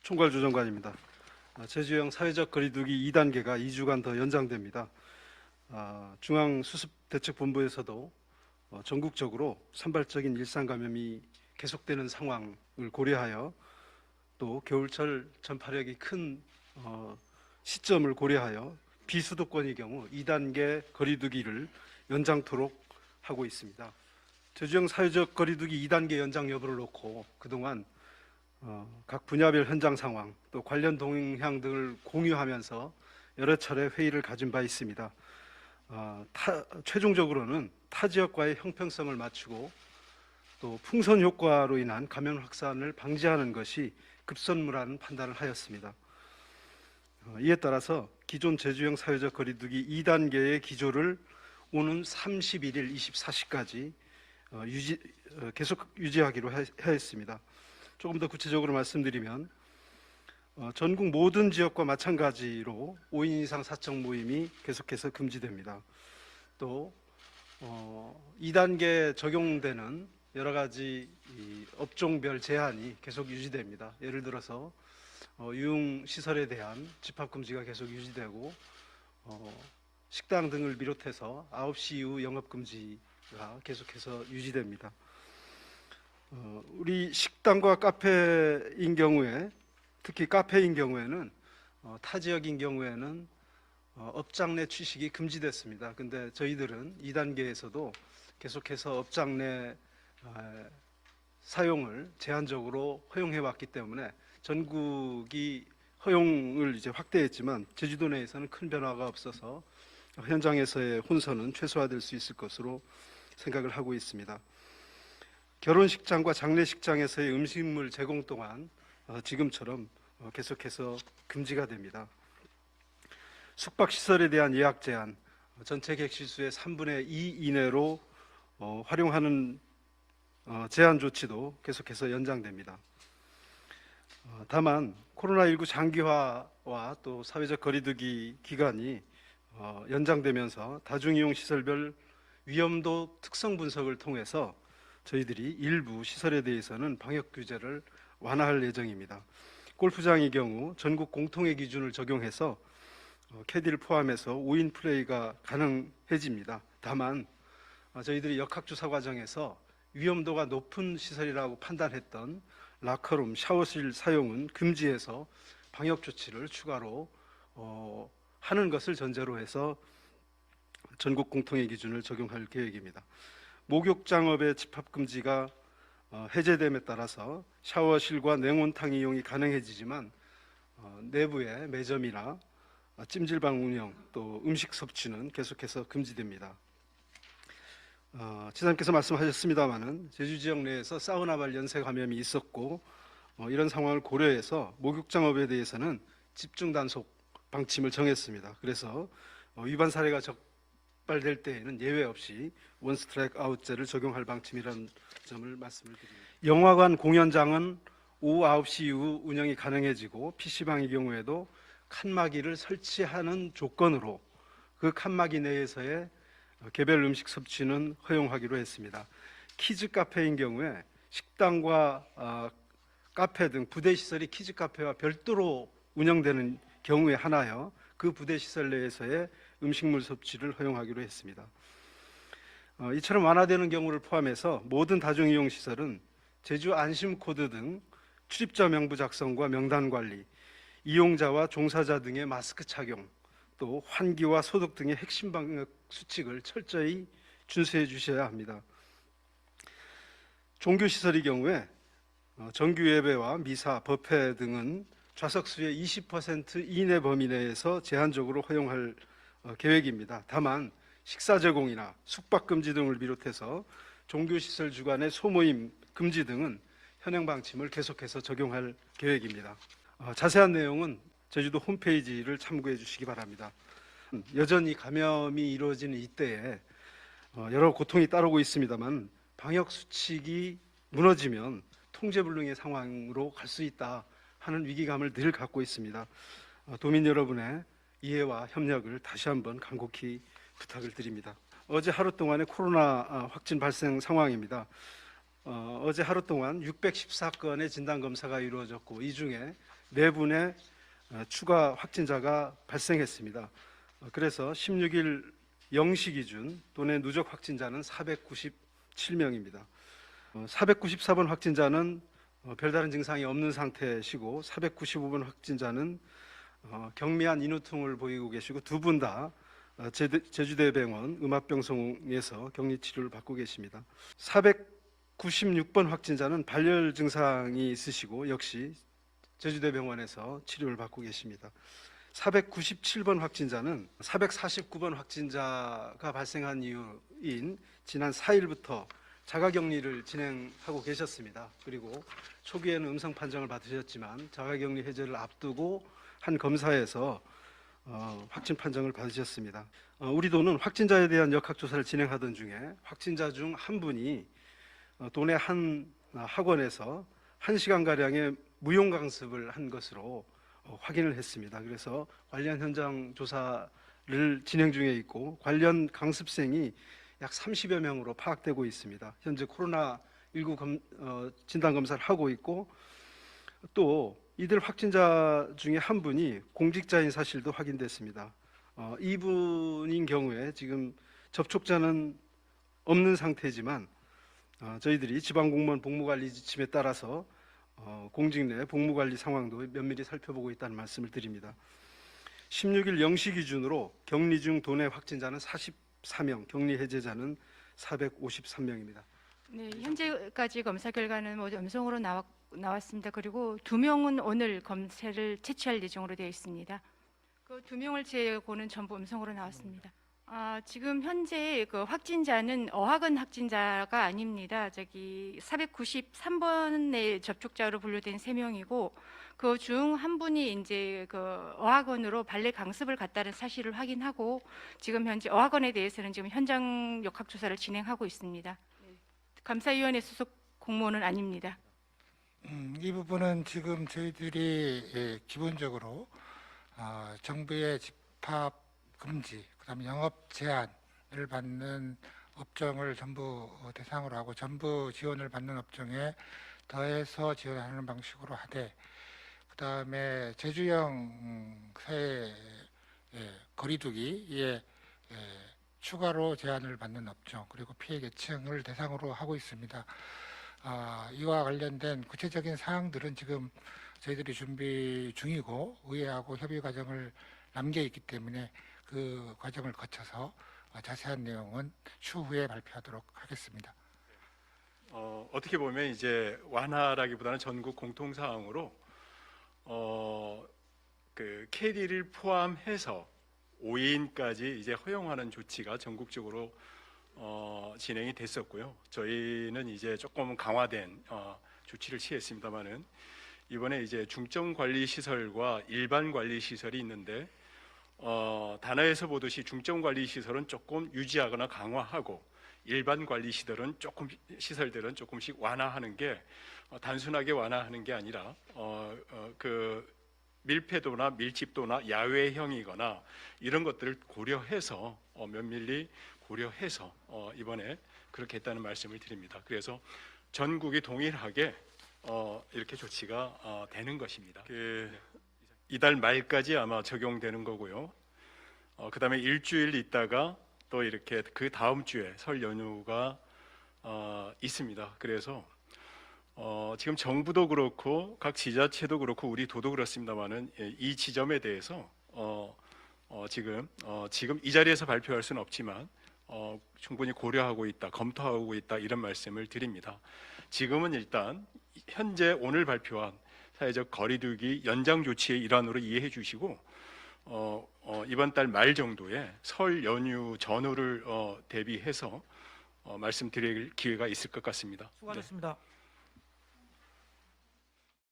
총괄조정관입니다. 제주형 사회적 거리두기 2단계가 2주간 더 연장됩니다. 중앙수습대책본부에서도 전국적으로 산발적인 일상 감염이 계속되는 상황을 고려하여 또 겨울철 전파력이 큰 시점을 고려하여 비수도권의 경우 2단계 거리두기를 연장토록 하고 있습니다. 제주형 사회적 거리두기 2단계 연장 여부를 놓고 그동안 각 분야별 현장 상황 또 관련 동향 등을 공유하면서 여러 차례 회의를 가진 바 있습니다. 최종적으로는 타 지역과의 형평성을 맞추고 또 풍선 효과로 인한 감염 확산을 방지하는 것이 급선무라는 판단을 하였습니다. 이에 따라서 기존 제주형 사회적 거리두기 2단계의 기조를 오는 31일 24시까지 계속 유지하기로 하였습니다. 조금 더 구체적으로 말씀드리면 전국 모든 지역과 마찬가지로 5인 이상 사적 모임이 계속해서 금지됩니다. 또 2단계 적용되는 여러 가지 업종별 제한이 계속 유지됩니다. 예를 들어서 유흥시설에 대한 집합금지가 계속 유지되고 식당 등을 비롯해서 9시 이후 영업금지가 계속해서 유지됩니다. 우리 식당과 카페인 경우에 특히 카페인 경우에는 타 지역인 경우에는 업장 내 취식이 금지됐습니다. 근데 저희들은 2단계에서도 계속해서 업장 내 사용을 제한적으로 허용해 왔기 때문에 전국이 허용을 이제 확대했지만 제주도 내에서는 큰 변화가 없어서 현장에서의 혼선은 최소화될 수 있을 것으로 생각을 하고 있습니다. 결혼식장과 장례식장에서의 음식물 제공 또한 지금처럼 계속해서 금지가 됩니다. 숙박시설에 대한 예약 제한, 전체 객실수의 3분의 2 이내로 활용하는 제한 조치도 계속해서 연장됩니다. 다만 코로나19 장기화와 또 사회적 거리두기 기간이 연장되면서 다중이용시설별 위험도 특성 분석을 통해서 저희들이 일부 시설에 대해서는 방역 규제를 완화할 예정입니다. 골프장의 경우 전국 공통의 기준을 적용해서 캐디를 포함해서 5인 플레이가 가능해집니다. 다만 저희들이 역학조사 과정에서 위험도가 높은 시설이라고 판단했던 라커룸, 샤워실 사용은 금지해서 방역 조치를 추가로 하는 것을 전제로 해서 전국 공통의 기준을 적용할 계획입니다. 목욕장업의 집합금지가 해제됨에 따라서 샤워실과 냉온탕 이용이 가능해지지만 내부의 매점이나 찜질방 운영 또 음식 섭취는 계속해서 금지됩니다. 지사님께서 말씀하셨습니다마는 제주 지역 내에서 사우나발 연쇄 감염이 있었고 이런 상황을 고려해서 목욕장업에 대해서는 집중 단속 방침을 정했습니다. 그래서 위반 사례가 적발될 때에는 예외 없이 원스트라이크 아웃제를 적용할 방침이라는 점을 말씀을 드립니다. 영화관, 공연장은 오후 9시 이후 운영이 가능해지고 PC방의 경우에도 칸막이를 설치하는 조건으로 그 칸막이 내에서의 개별 음식 섭취는 허용하기로 했습니다. 키즈 카페인 경우에 식당과 카페 등 부대 시설이 키즈 카페와 별도로 운영되는 경우에 한하여 그 부대 시설 내에서의 음식물 섭취를 허용하기로 했습니다. 이처럼 완화되는 경우를 포함해서 모든 다중이용 시설은 제주 안심 코드 등 출입자 명부 작성과 명단 관리, 이용자와 종사자 등의 마스크 착용, 또 환기와 소독 등의 핵심 방역 수칙을 철저히 준수해 주셔야 합니다. 종교시설의 경우에 정규 예배와 미사, 법회 등은 좌석수의 20% 이내 범위 내에서 제한적으로 허용할 계획입니다. 다만 식사 제공이나 숙박 금지 등을 비롯해서 종교시설 주관의 소모임 금지 등은 현행 방침을 계속해서 적용할 계획입니다. 자세한 내용은 제주도 홈페이지를 참고해 주시기 바랍니다. 여전히 감염이 이루어지는 이때에 여러 고통이 따르고 있습니다만 방역 수칙이 무너지면 통제불능의 상황으로 갈 수 있다 하는 위기감을 늘 갖고 있습니다. 도민 여러분의 이해와 협력을 다시 한번 간곡히 부탁을 드립니다. 어제 하루 동안의 코로나 확진 발생 상황입니다. 어제 하루 동안 614건의 진단 검사가 이루어졌고 이 중에 4분의 추가 확진자가 발생했습니다. 그래서 16일 0시 기준 도내 누적 확진자는 497명입니다. 494번 확진자는 별다른 증상이 없는 상태시고 495번 확진자는 경미한 인후통을 보이고 계시고 두 분 다 제주대병원 음압병성에서 격리 치료를 받고 계십니다. 496번 확진자는 발열 증상이 있으시고 역시 제주대병원에서 치료를 받고 계십니다. 497번 확진자는 449번 확진자가 발생한 이유인 지난 4일부터 자가격리를 진행하고 계셨습니다. 그리고 초기에는 음성 판정을 받으셨지만 자가격리 해제를 앞두고 한 검사에서 확진 판정을 받으셨습니다. 우리 도는 확진자에 대한 역학조사를 진행하던 중에 확진자 중 한 분이 도내 한 학원에서 1시간가량의 무용강습을 한 것으로 확인을 했습니다. 그래서 관련 현장 조사를 진행 중에 있고 관련 강습생이 약 30여 명으로 파악되고 있습니다. 현재 코로나19 진단검사를 하고 있고 또 이들 확진자 중에 한 분이 공직자인 사실도 확인됐습니다. 이분인 경우에 지금 접촉자는 없는 상태지만 저희들이 지방공무원 복무관리 지침에 따라서 공직 내 복무관리 상황도 면밀히 살펴보고 있다는 말씀을 드립니다. 16일 0시 기준으로 격리 중 도내 확진자는 44명, 격리 해제자는 453명입니다. 네, 현재까지 검사 결과는 모두 음성으로 나왔습니다. 그리고 2명은 오늘 검사를 채취할 예정으로 되어 있습니다. 그 2명을 제외고는 전부 음성으로 나왔습니다. 지금 현재 그 확진자는 어학원 확진자가 아닙니다. 493번의 접촉자로 분류된 3명이고 그 중 한 분이 이제 그 어학원으로 발레 강습을 갔다는 사실을 확인하고 지금 현재 어학원에 대해서는 지금 현장 역학조사를 진행하고 있습니다. 감사위원회 소속 공무원은 아닙니다. 이 부분은 지금 저희들이 기본적으로 정부의 집합 금지, 그다음에 영업 제한을 받는 업종을 전부 대상으로 하고 전부 지원을 받는 업종에 더해서 지원하는 방식으로 하되, 그다음에 제주형 사회 거리두기에 추가로 제한을 받는 업종 그리고 피해 계층을 대상으로 하고 있습니다. 이와 관련된 구체적인 사항들은 지금 저희들이 준비 중이고 의회하고 협의 과정을 남겨 있기 때문에 그 과정을 거쳐서 자세한 내용은 추후에 발표하도록 하겠습니다. 어떻게 보면 이제 완화라기보다는 전국 공통 사항으로 그 KD를 포함해서 5인까지 이제 허용하는 조치가 전국적으로 진행이 됐었고요. 저희는 이제 조금 강화된 조치를 취했습니다만은 이번에 이제 중점 관리 시설과 일반 관리 시설이 있는데 단어에서 보듯이 중점 관리 시설은 조금 유지하거나 강화하고 일반 관리 시설들은 조금씩 완화하는 게 단순하게 완화하는 게 아니라 그 밀폐도나 밀집도나 야외형이거나 이런 것들을 고려해서 면밀히 고려해서 이번에 그렇게 했다는 말씀을 드립니다. 그래서 전국이 동일하게 이렇게 조치가 되는 것입니다. 이달 말까지 아마 적용되는 거고요. 그다음에 일주일 있다가 또 이렇게 그 다음 주에 설 연휴가 있습니다. 그래서 지금 정부도 그렇고 각 지자체도 그렇고 우리 도도 그렇습니다만은 이 지점에 대해서 지금 이 자리에서 발표할 수는 없지만 충분히 고려하고 있다, 검토하고 있다 이런 말씀을 드립니다. 지금은 일단 현재 오늘 발표한 사회적 거리두기 연장 조치의 일환으로 이해해 주시고 이번 달 말 정도에 설 연휴 전후를 대비해서 말씀드릴 기회가 있을 것 같습니다. 수고하셨습니다.